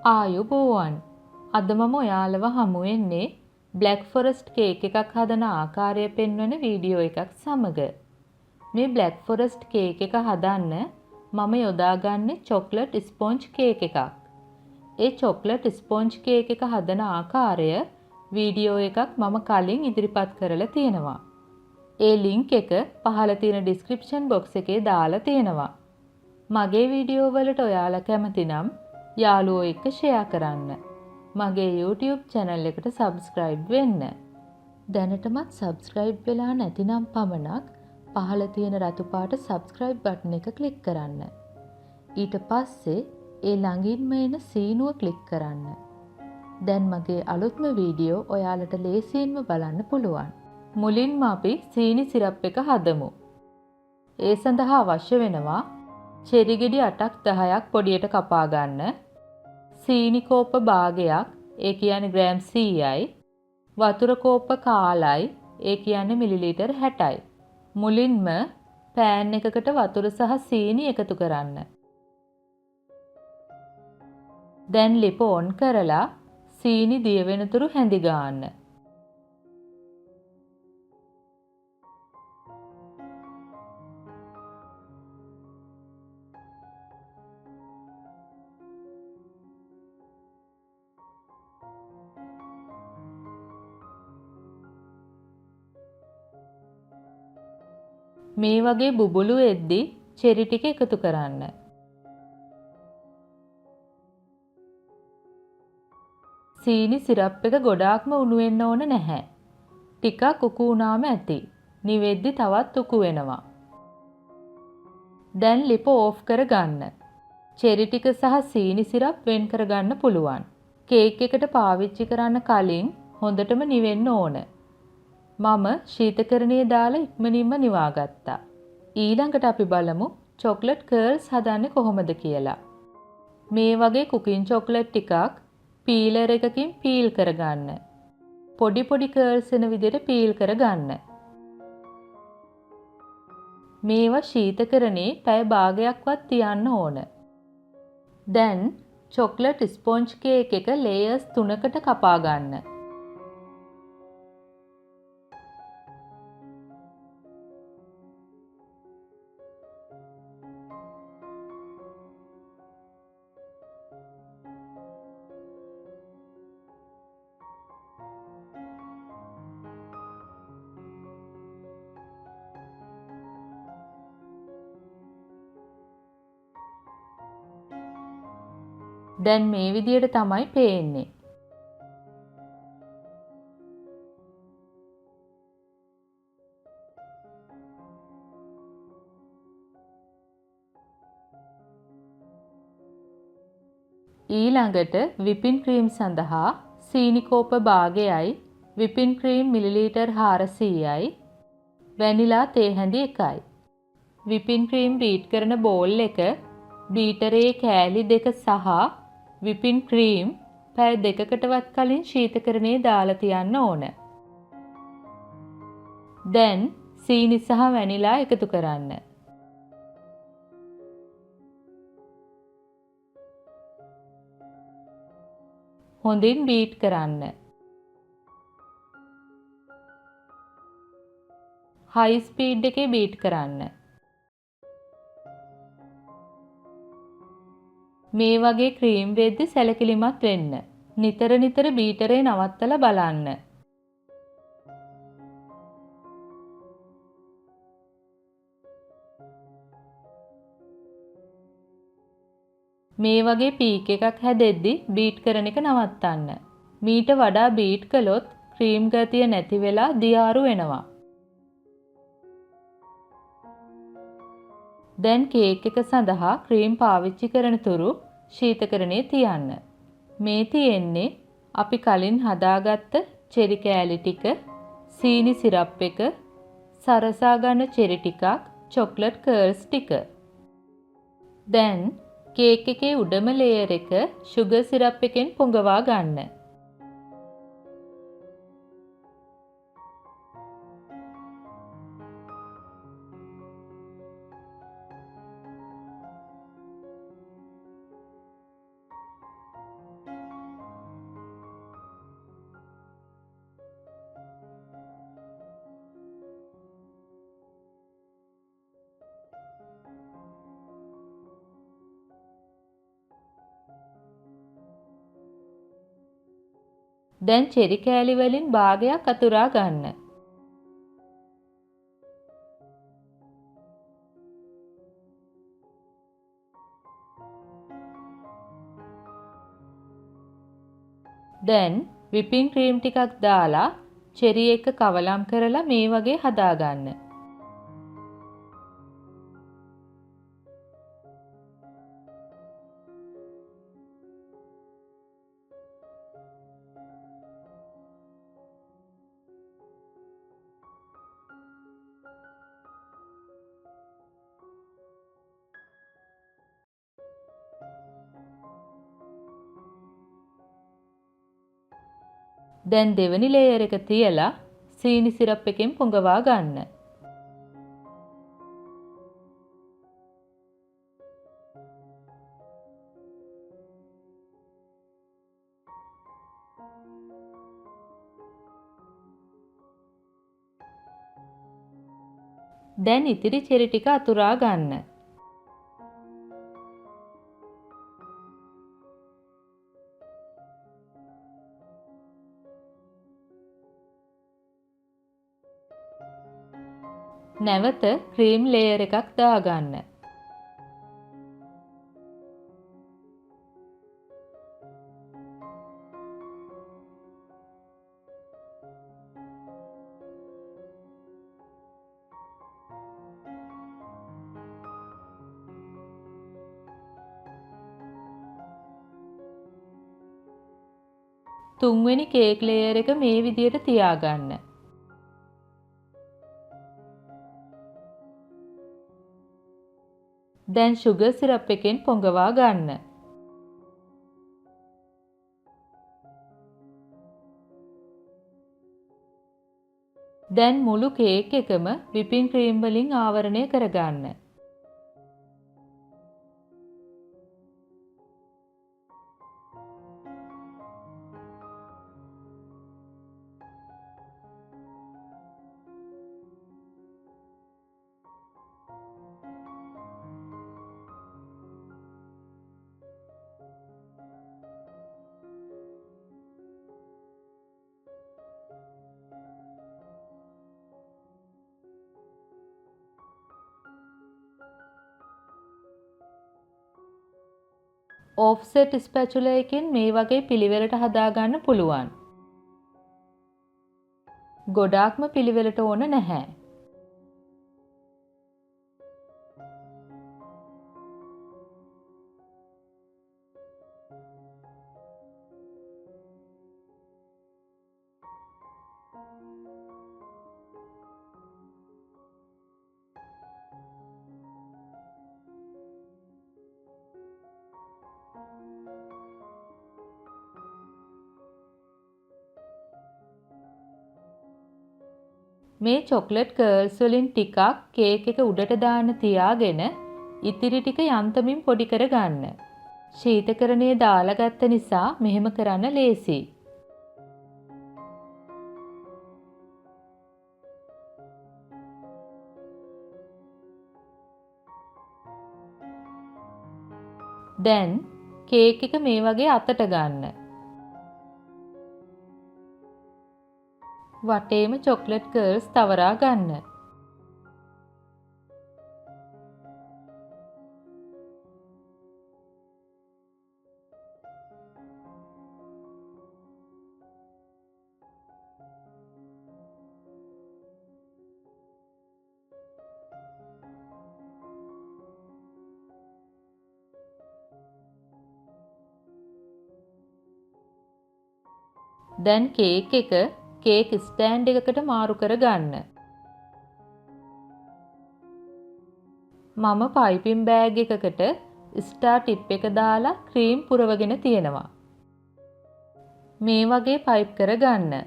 ආයුබෝවන්. අද මම ඔයාලව හමු වෙන්නේ බ්ලැක් ෆොරස්ට් කේක් එකක් හදන ආකාරය පෙන්වන වීඩියෝ එකක් සමග. මේ බ්ලැක් ෆොරස්ට් කේක් එක හදන්න මම යොදාගන්නේ චොක්ලට් ස්පොන්ජ් කේක් එකක්. ඒ චොක්ලට් ස්පොන්ජ් කේක් එක හදන ආකාරය වීඩියෝ එකක් මම කලින් ඉදිරිපත් කරලා තියෙනවා. ඒ ලින්ක් එක පහළ තියෙන ඩිස්ක්‍රිප්ෂන් බොක්ස් එකේ දාලා තියෙනවා. මගේ වීඩියෝ වලට ඔයාලා කැමති නම් යාළුවෝ එක්ක ෂෙයා කරන්න. මගේ YouTube channel එකට subscribe වෙන්න. දැනටමත් subscribe වෙලා නැතිනම් පමණක් පහළ තියෙන රතු පාට subscribe button එක click කරන්න. ඊට පස්සේ ඒ ළඟින්ම එන සීනුව click කරන්න. දැන් මගේ අලුත්ම වීඩියෝ ඔයාලට ලේසියෙන්ම බලන්න පුළුවන්. මුලින්ම අපි සීනි සිරප් එක හදමු. ඒ සඳහා අවශ්‍ය වෙනවා චෙරි ගෙඩි 8ක් 10ක් පොඩියට කපා ගන්න. සීනි කෝප්ප භාගයක්, ඒ කියන්නේ ග්‍රෑම් 100යි. වතුර කෝප්ප කාලයි, ඒ කියන්නේ මිලිලීටර් 60යි. මුලින්ම පෑන් එකකට වතුර සහ සීනි එකතු කරන්න. දැන් ලිප ඔන් කරලා සීනි දිය වෙනතුරු හැඳි ගන්න. මේ වගේ බුබුලු එද්දි චෙරි ටික එකතු කරන්න. සීනි සිරප් එක ගොඩාක්ම උණු වෙන්න ඕන නැහැ. ටිකක් උකු වුණාම ඇති. නිවෙද්දි තවත් උකු වෙනවා. දැන් ලිප ඕෆ් කරගන්න. චෙරි ටික සහ සීනි සිරප් වෙන් කරගන්න පුළුවන්. කේක් එකට පාවිච්චි කරන්න කලින් හොඳටම නිවෙන්න ඕන. මම ශීතකරණයේ දාලා ඉක්මනින්ම නිවාගත්තා. ඊළඟට අපි බලමු චොක්ලට් කර්ල්ස් හදන්නේ කොහොමද කියලා. මේ වගේ කුකින් චොක්ලට් ටිකක් පීලර් එකකින් පීල් කරගන්න. පොඩි පොඩි කර්ල්ස් එන විදිහට පීල් කරගන්න. මේවා ශීතකරණේ පැය භාගයක්වත් තියන්න ඕන. දැන් චොක්ලට් ස්පොන්ජ් කේක් එක ලේයර්ස් 3කට කපා ගන්න. දැන් මේ විදියට තමයි පේන්නේ. ඊළඟට විපින් ක්‍රීම් සඳහා සීනි කෝප්ප භාගයයි, විපින් ක්‍රීම් මිලිලීටර් 400යි, වැනිලා තේ හැඳි 1යි. විපින් ක්‍රීම් බීට් කරන බෝල් එක බීටරේ කෑලි 2 සහ විපින් ක්‍රීම් පැය 2කටවත් කලින් ශීතකරණයේ දාලා තියන්න ඕන. දැන් සීනි සහ වැනිලා එකතු කරන්න. හොඳින් බීට් කරන්න. හයි ස්පීඩ් එකේ බීට් කරන්න. මේ වගේ ක්‍රීම් වෙද්දි සැලකිලිමත් වෙන්න. නිතර නිතර බීටරේ නවත්තලා බලන්න. මේ වගේ පීක් එකක් හැදෙද්දි බීට් කරන එක නවත්තන්න. මීට වඩා බීට් කළොත් ක්‍රීම් ගතිය නැති වෙලා දියාරු වෙනවා. දැන් කේක් එක සඳහා ක්‍රීම් පාවිච්චි කරන තුරු ශීතකරණයේ තියන්න. මේ තියෙන්නේ අපි කලින් හදාගත්ත චෙරි කෑලි ටික, සීනි සිරප් එක, සරසා ගන්න චෙරි ටිකක්, චොක්ලට් කර්ල්ස් ටික. දැන් කේක් එකේ උඩම ලේයර් එක සුගර් සිරප් එකෙන් පොඟවා ගන්න. දැන් චෙරි කෑලි වලින් භාගයක් අතුරා ගන්න. දැන් විපින් ක්‍රීම් ටිකක් දාලා චෙරි එක කවලම් කරලා මේ වගේ හදාගන්න. දැන් දෙවෙනි ලේයර් එක තියලා සීනි සිරප් එකෙන් පොඟවා ගන්න. දැන් ඉතිරි චෙරි ටික අතුරා ගන්න. නැවත ක්‍රීම් ලේයර් එකක් දාගන්න. තුන්වෙනි කේක් ලේයර් එක මේ විදියට තියාගන්න. දැන් සුගර් සිරප් එකෙන් පොඟවා ගන්න. දැන් මුළු කේක් එකම විපින් ක්‍රීම් වලින් ආවරණය කරගන්න. ඕෆ්සෙට් ස්පැචුලා එකෙන් මේ වගේ පිළිවෙලට හදාගන්න පුළුවන්. ගොඩාක්ම පිළිවෙලට ඕන නැහැ. මේ චොක්ලට් කර්ල්ස් වලින් ටිකක් කේක් එක උඩට දාන්න තියාගෙන ඉතිරි ටික යන්තමින් පොඩි කරගන්න. ශීතකරණයේ දාලා ගත්ත නිසා මෙහෙම කරන්න ලේසියි. දැන් කේක් එක මේ වගේ අතට ගන්න. වටේම චොක්ලට් කර්ල්ස් තවරා ගන්න. දැන් කේක් එක කේක් ස්ටෑන්ඩ් එකකට මාරු කර ගන්න. මම පයිපින් බෑග් එකකට ස්ටාර් ටිප් එක දාලා ක්‍රීම් පුරවගෙන තියෙනවා. මේ වගේ පයිප් කර ගන්න.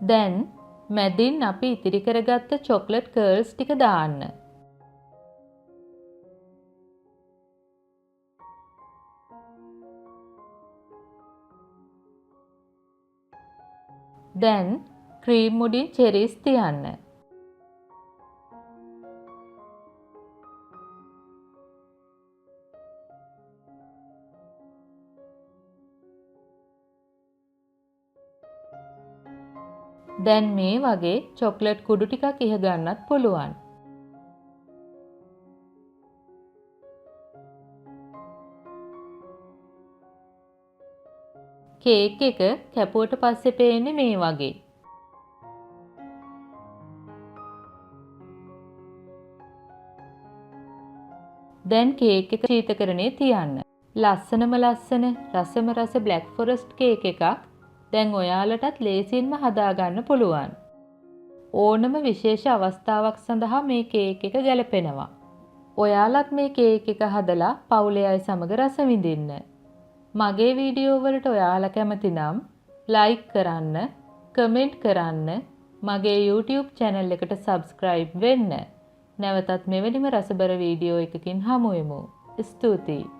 දැන් මැදින් අපි ඉතිරි කරගත්ත චොක්ලට් කර්ල්ස් ටික දාන්න. දැන් ක්‍රීම් උඩින් චෙරීස් තියන්න. දැන් මේ වගේ චොක්ලට් කුඩු ටිකක් ඉහ ගන්නත් පුළුවන්. කේක් එක කැපුවට පස්සේ පේන්නේ මේ වගේ. දැන් කේක් එක ශීතකරණයේ තියන්න. ලස්සනම ලස්සන රසම රස බ්ලැක් ෆොරස්ට් කේක් එකක් දැන් ඔයාලටත් ලේසියෙන්ම හදාගන්න පුළුවන්. ඕනම විශේෂ අවස්ථාවක් සඳහා මේ කේක් එක ගැලපෙනවා. ඔයාලත් මේ කේක් එක හදලා පවුලේ අය සමග රස විඳින්න. මගේ වීඩියෝ වලට ඔයාලා කැමති නම් ලයික් කරන්න, කමෙන්ට් කරන්න, මගේ YouTube channel එකට subscribe වෙන්න. නැවතත් මෙවැනිම රසබර වීඩියෝ එකකින් හමු වෙමු. ස්තුතියි.